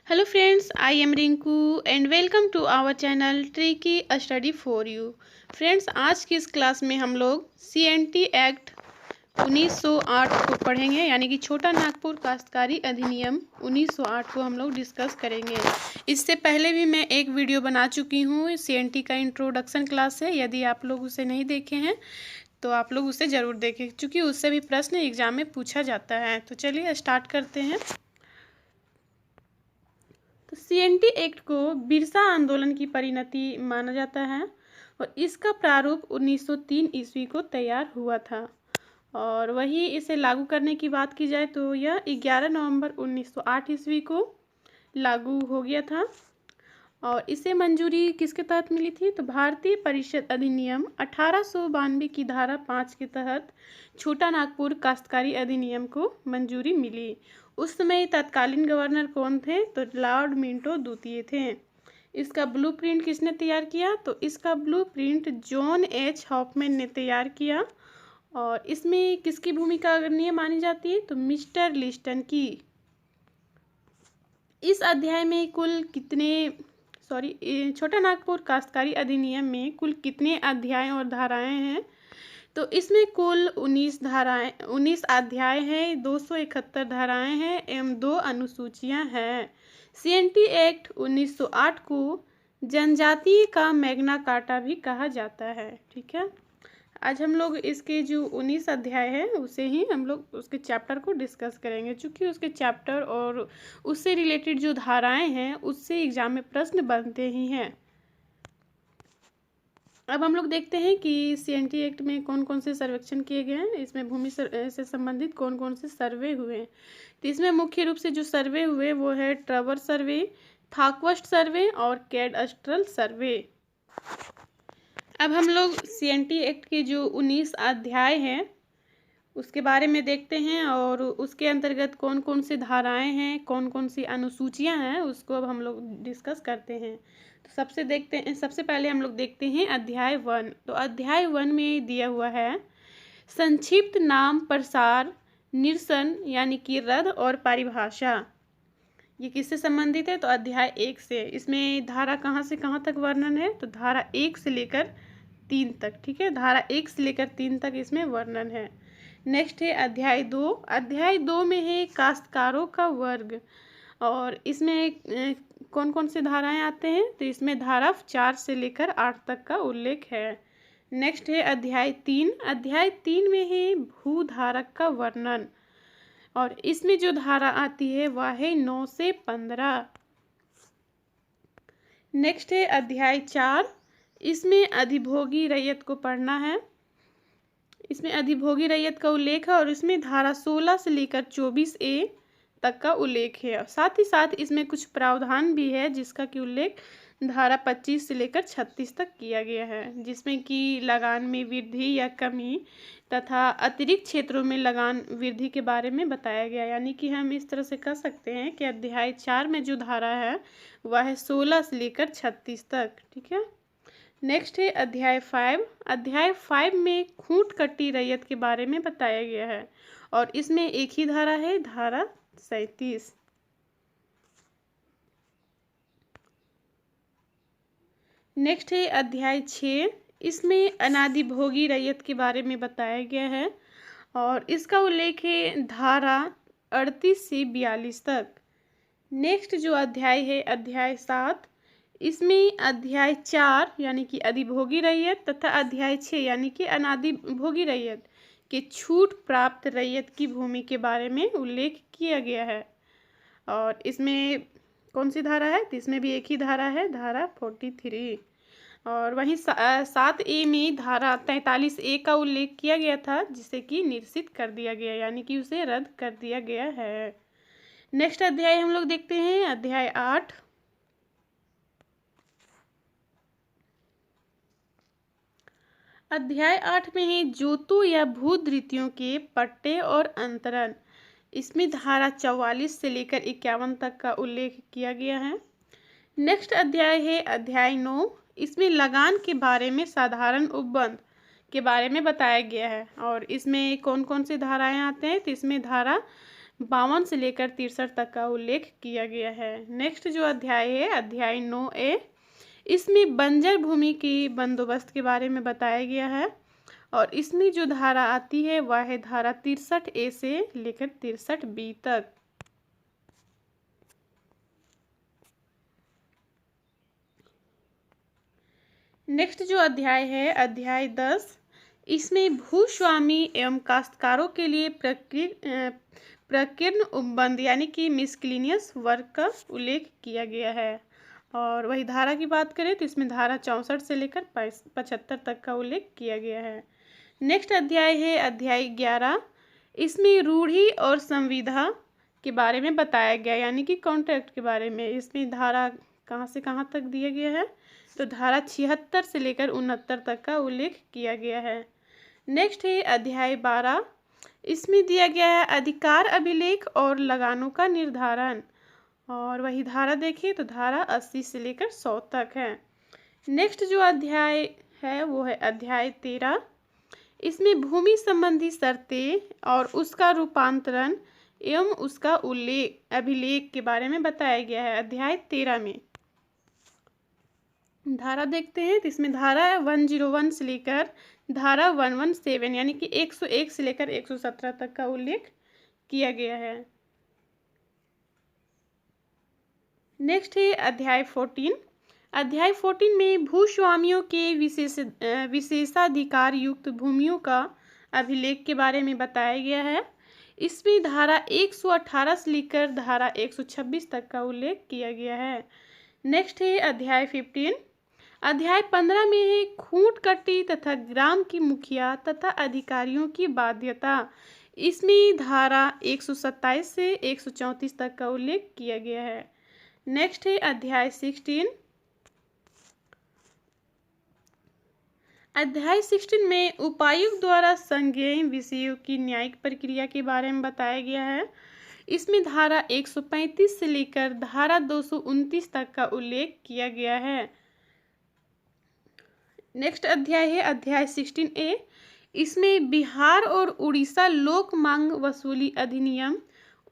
Hello friends, I am Rinku and welcome to our channel Tricky Study for You। Friends, आज की इस class में हम लोग CNT एक्ट 1908 को पढ़ेंगे, यानी कि छोटा नागपुर काश्तकारी अधिनियम 1908 को हम लोग डिस्कस करेंगे। इससे पहले भी मैं एक वीडियो बना चुकी हूँ, CNT का इंट्रोडक्शन क्लास है। यदि आप लोग उसे नहीं देखे हैं तो आप लोग उसे ज़रूर देखें, क्योंकि उससे भी प्रश्न एग्जाम में पूछा जाता है। तो चलिए स्टार्ट करते हैं। तो CNT एक्ट को बिरसा आंदोलन की परिणति माना जाता है और इसका प्रारूप 1903 ईस्वी को तैयार हुआ था। और वही इसे लागू करने की बात की जाए तो यह 11 नवंबर 1908 ईस्वी को लागू हो गया था। और इसे मंजूरी किसके तहत मिली थी? तो भारतीय परिषद अधिनियम 1892 की धारा 5 के तहत छोटा नागपुर काश्तकारी अधिनियम को मंजूरी मिली। उस समय तत्कालीन गवर्नर कौन थे? तो लॉर्ड मिंटो द्वितीय थे। इसका ब्लूप्रिंट किसने तैयार किया? तो इसका ब्लूप्रिंट जॉन एच हॉफमैन ने तैयार किया। और इसमें किसकी भूमिका अग्रणी मानी जाती है? तो मिस्टर लिस्टन की। इस अध्याय में कुल कितने छोटा नागपुर काश्तकारी अधिनियम में कुल कितने अध्याय और धाराएं हैं? तो इसमें कुल 19 अध्याय हैं, 271 धाराएं हैं एवं 2 अनुसूचियां हैं। CNT एक्ट 1908 को जनजातीय का मैग्ना कार्टा भी कहा जाता है। ठीक है, आज हम लोग इसके जो 19 अध्याय है उसे ही हम लोग उसके चैप्टर को डिस्कस करेंगे, क्योंकि उसके चैप्टर और उससे रिलेटेड जो धाराएं हैं उससे एग्जाम में प्रश्न बनते ही हैं। अब हम लोग देखते हैं कि CNT एक्ट में कौन कौन से सर्वेक्षण किए गए हैं, इसमें भूमि से संबंधित कौन कौन से सर्वे हुए हैं। तो इसमें मुख्य रूप से जो सर्वे हुए वो है ट्रवर सर्वे, थाकवस्ट सर्वे और कैडस्ट्रल सर्वे। अब हम लोग CNT एक्ट के जो 19 अध्याय हैं उसके बारे में देखते हैं और उसके अंतर्गत कौन कौन सी धाराएं हैं, कौन कौन सी अनुसूचियां हैं, उसको अब हम लोग डिस्कस करते हैं। तो सबसे पहले हम लोग देखते हैं अध्याय 1। तो अध्याय 1 में दिया हुआ है संक्षिप्त नाम प्रसार निरसन, यानी कि रद्द और परिभाषा। ये किससे संबंधित है? तो अध्याय 1 से। इसमें धारा कहाँ से कहाँ तक वर्णन है? तो धारा 1 से लेकर 3 तक। ठीक है, धारा 1 से लेकर 3 तक इसमें वर्णन है। नेक्स्ट है अध्याय 2। अध्याय 2 में है काश्तकारों का वर्ग, और इसमें कौन कौन से धाराएं आते हैं? तो इसमें धारा 4 से लेकर 8 तक का उल्लेख है। नेक्स्ट है अध्याय 3। अध्याय 3 में है भूधारक का वर्णन, और इसमें जो धारा आती है वह है 9 से 15। नेक्स्ट है अध्याय 4। इसमें अधिभोगी रैयत को पढ़ना है। इसमें अधिभोगी रैयत का उल्लेख है और इसमें धारा 16 से लेकर 24A तक का उल्लेख है। साथ ही साथ इसमें कुछ प्रावधान भी है जिसका कि उल्लेख धारा 25 से लेकर 36 तक किया गया है, जिसमें कि लगान में वृद्धि या कमी तथा अतिरिक्त क्षेत्रों में लगान वृद्धि के बारे में बताया गया। यानी कि हम इस तरह से कह सकते हैं कि अध्याय 4 में जो धारा है वह है 16 से लेकर 36 तक। ठीक है, नेक्स्ट है अध्याय 5। अध्याय 5 में खूंट कट्टी रैयत के बारे में बताया गया है और इसमें एक ही धारा है, धारा 37। नेक्स्ट है अध्याय 6। इसमें अनादिभोगी रैयत के बारे में बताया गया है और इसका उल्लेख है धारा 38 से 42 तक। नेक्स्ट जो अध्याय है अध्याय 7। इसमें अध्याय 4 यानी कि अधिभोगी रैयत तथा अध्याय 6 यानी कि अनादिभोगी रैयत के छूट प्राप्त रैयत की भूमि के बारे में उल्लेख किया गया है। और इसमें कौन सी धारा है? तो इसमें भी एक ही धारा है, धारा 43। और वहीं 7A में धारा 43A का उल्लेख किया गया था, जिसे कि निरसित कर दिया गया, यानी कि उसे रद्द कर दिया गया है। नेक्स्ट अध्याय हम लोग देखते हैं अध्याय 8। अध्याय 8 में है जोतों या भूधृतियों के पट्टे और अंतरण। इसमें धारा 44 से लेकर 51 तक का उल्लेख किया गया है। नेक्स्ट अध्याय है अध्याय 9। इसमें लगान के बारे में साधारण उपबंध के बारे में बताया गया है और इसमें कौन कौन से धाराएं आते हैं? तो इसमें धारा 52 से लेकर 63 तक का उल्लेख किया गया है। नेक्स्ट जो अध्याय है अध्याय 9A, इसमें बंजर भूमि की बंदोबस्त के बारे में बताया गया है और इसमें जो धारा आती है वह है धारा 63A से लेकर 63B तक। नेक्स्ट जो अध्याय है अध्याय 10, इसमें भूस्वामी एवं काश्तकारों के लिए प्रकीर्ण उपबंध यानी कि मिसक्लिनियस वर्क का उल्लेख किया गया है। और वही धारा की बात करें तो इसमें धारा 64 से लेकर 75 तक का उल्लेख किया गया है। नेक्स्ट अध्याय है अध्याय 11, इसमें रूढ़ि और संविदा के बारे में बताया गया यानी कि कॉन्ट्रैक्ट के बारे में। इसमें धारा कहाँ से कहाँ तक दिया गया है तो धारा 76 से लेकर 69 तक का उल्लेख किया गया है। नेक्स्ट है अध्याय 12, इसमें दिया गया है अधिकार अभिलेख और लगानों का निर्धारण और वही धारा देखिए तो धारा 80 से लेकर 100 तक है। नेक्स्ट जो अध्याय है वो है अध्याय 13, इसमें भूमि संबंधी शर्तें और उसका रूपांतरण एवं उसका उल्लेख अभिलेख के बारे में बताया गया है। अध्याय 13 में धारा देखते हैं तो इसमें धारा 101 से लेकर धारा 117 यानी कि 101 से लेकर 117 तक का उल्लेख किया गया है। नेक्स्ट है अध्याय 14, अध्याय 14 में भूस्वामियों के विशेषाधिकार युक्त भूमियों का अभिलेख के बारे में बताया गया है। इसमें धारा 118 से लेकर धारा 126 तक का उल्लेख किया गया है। नेक्स्ट है अध्याय 15, अध्याय 15 में है खूंट कट्टी तथा ग्राम की मुखिया तथा अधिकारियों की बाध्यता। इसमें धारा 127 से 134 तक का उल्लेख किया गया है। नेक्स्ट है अध्याय 16, अध्याय 16 में उपायुक्त द्वारा संज्ञेय विषयों की न्यायिक प्रक्रिया के बारे में बताया गया है। इसमें धारा 135 से लेकर धारा 229 तक का उल्लेख किया गया है। नेक्स्ट अध्याय है अध्याय 16A, इसमें बिहार और उड़ीसा लोक मांग वसूली अधिनियम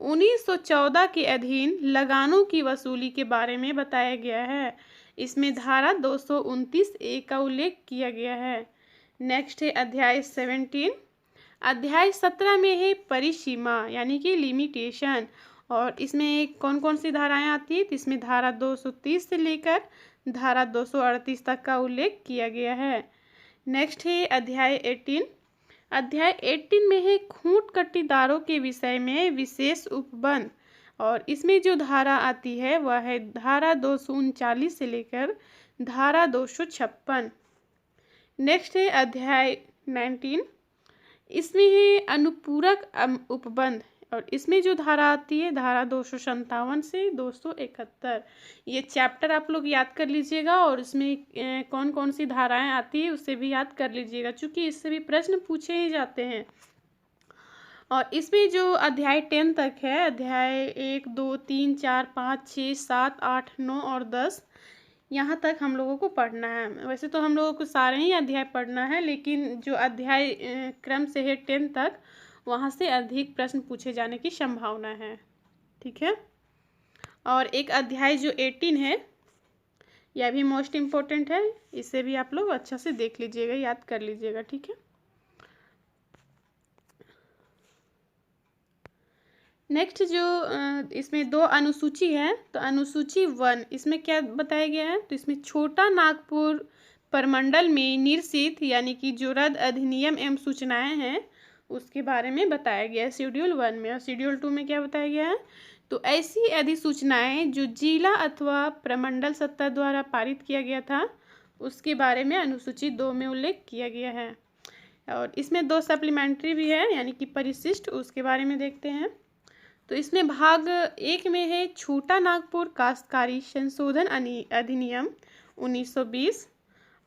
1914 के अधीन लगानों की वसूली के बारे में बताया गया है। इसमें धारा 229A का उल्लेख किया गया है। नेक्स्ट है अध्याय 17, अध्याय 17 में है परिसीमा यानी कि लिमिटेशन और इसमें कौन कौन सी धाराएं आती है तो इसमें धारा 230 से लेकर धारा 238 तक का उल्लेख किया गया है। नेक्स्ट है अध्याय 18, अध्याय 18 में है खूंट कट्टीदारों के विषय में विशेष उपबंध और इसमें जो धारा आती है वह है धारा 239 से लेकर धारा 256। नेक्स्ट है अध्याय 19, इसमें है अनुपूरक उपबंध और इसमें जो धारा आती है धारा 257 से 271। ये चैप्टर आप लोग याद कर लीजिएगा और इसमें कौन कौन सी धाराएं आती है उससे भी याद कर लीजिएगा क्योंकि इससे भी प्रश्न पूछे ही जाते हैं। और इसमें जो अध्याय 10 तक है अध्याय 1 2 3 4 5 6 7 8 9 और 10 यहाँ तक हम लोगों को पढ़ना है। वैसे तो हम लोगों को सारे ही अध्याय पढ़ना है लेकिन जो अध्याय क्रम से है 10 तक वहाँ से अधिक प्रश्न पूछे जाने की संभावना है। ठीक है, और एक अध्याय जो 18 है यह भी मोस्ट इम्पोर्टेंट है, इसे भी आप लोग अच्छा से देख लीजिएगा, याद कर लीजिएगा। ठीक है, नेक्स्ट जो इसमें 2 अनुसूची है तो अनुसूची 1 इसमें क्या बताया गया है तो इसमें छोटा नागपुर प्रमंडल में निर्सित यानी कि जो रद्द अधिनियम एवं सूचनाएं हैं उसके बारे में बताया गया है शेड्यूल 1 में। और शेड्यूल 2 में क्या बताया गया है तो ऐसी अधिसूचनाएं जो जिला अथवा प्रमंडल सत्ता द्वारा पारित किया गया था उसके बारे में अनुसूची 2 में उल्लेख किया गया है। और इसमें 2 सप्लीमेंट्री भी है यानी कि परिशिष्ट, उसके बारे में देखते हैं। तो इसमें भाग 1 में है छोटा नागपुर काश्तकारी संशोधन अधिनियम 1920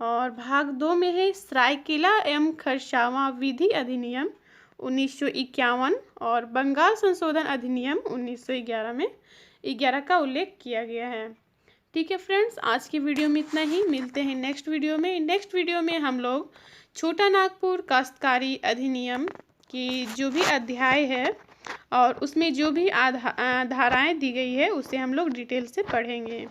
और भाग 2 में है सरायकेला एवं खरसावां विधि अधिनियम 1951 और बंगाल संशोधन अधिनियम 1911 में 11 का उल्लेख किया गया है। ठीक है फ्रेंड्स, आज की वीडियो में इतना ही, मिलते हैं नेक्स्ट वीडियो में। नेक्स्ट वीडियो में हम लोग छोटा नागपुर काश्तकारी अधिनियम की जो भी अध्याय है और उसमें जो भी धाराएं दी गई है उसे हम लोग डिटेल से पढ़ेंगे।